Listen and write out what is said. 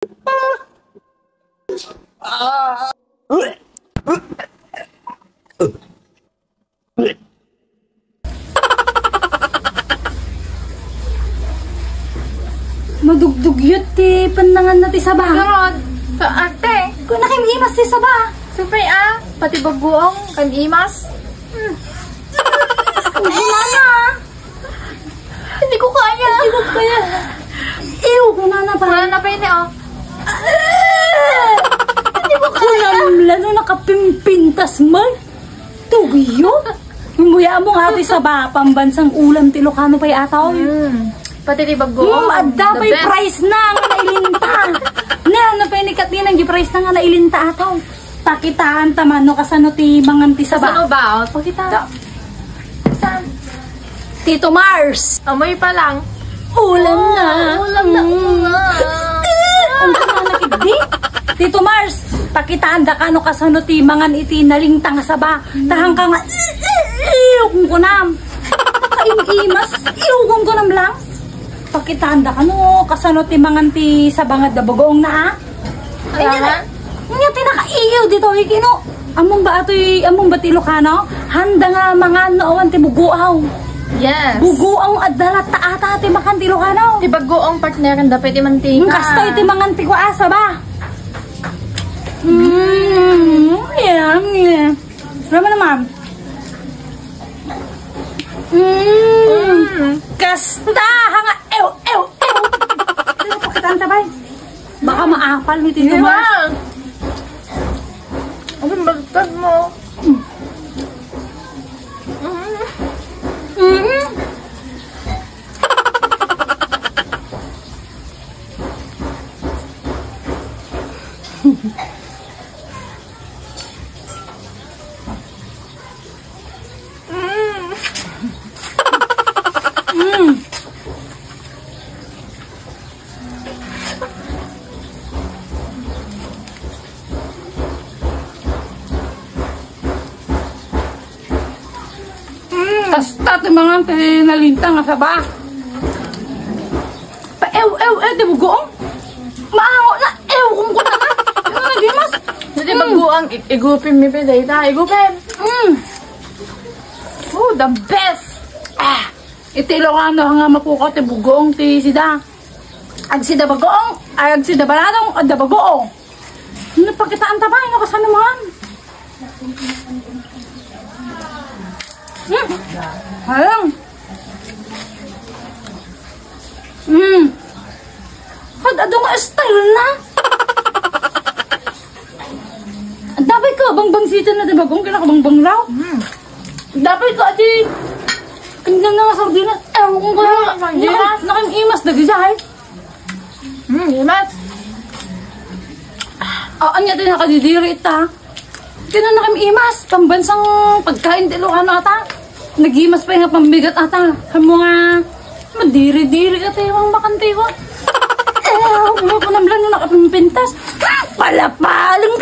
Madugdug yun, ti. Pandangan na ti saba. Garod, ate. Kung nakimimas ti saba. Siyempre pati baguong, kanimas. Wala na. Hindi ko kaya. Hindi ko kaya. Ew, wala na pa. Wala na pa yun Hindi ko kaya. Lalo nakapimpintas man. Tuyo. Humuya mo nga ti saba. Pambansang ulam ti Ilocano pa'y ataw. Pati di baguong. Adda pa'y price na nga nailinta. Ano pa'y nikatinang gi-price na nga nailinta ataw. Pakitaan taman no kasano ti mangan ti saba. Kasano ba? Pakita. Saan? Tito Mars. Amoy pa lang. Ulam na. Ulam na ulam. Ang kananakid Tito Mars, pakitaan da kano kasano ti mangan iti nalingtang saba. Tahang ka nga, kung kunam. Nakaimimas, kung kunam lang. Pakitaan da kano kasano ti mangan ti sabangad da bagoong na ha. Ayan. Nga tinakaiyaw dito, ikino. Among ba ato'y, among ba ti Ilocano? Handa nga mga nooan ti buguaw. Yes. Buguaw at dalat taata ti makan ti Ilocano. Di baguong partner ang dapat imantika. Kastoy ti mangan ti kuasa ba? Yeah. Rama naman. Kasta hanga ew. Pakitanta ba? Baka maapal ni Tito Mars. Ang bagtag mo. Kasta ti mga nalintang nga saba. Pa-ew, di bugoong. Maango na, kung ko na nga. Ano nagimas? Di baguong, igupin mi pa data. Igupin. Oh, the best. Iti Ilocano nga mapukaw ti bugoong ti sida. Ag sida bagoong, ag sida baladong, ag da bagoong. Napakitaan tabay, nakasano man. Halang. Had nga style na. Dapat ka bang sito na diba kung kinakabangbang raw? Dapat ka di kanya nga sardinas. Kung kaya nakimimas na gisahay. Imas. Anya din nakadidiri ita. Kaya nakimimas. Pambansang pagkain ti Ilocano ata. Nagimas pa yung pambigat ata. Kamu nga madiri-diri ka tayo ang makanti ko. Huwag mo ko namlan na nakapimpintas. Palapaling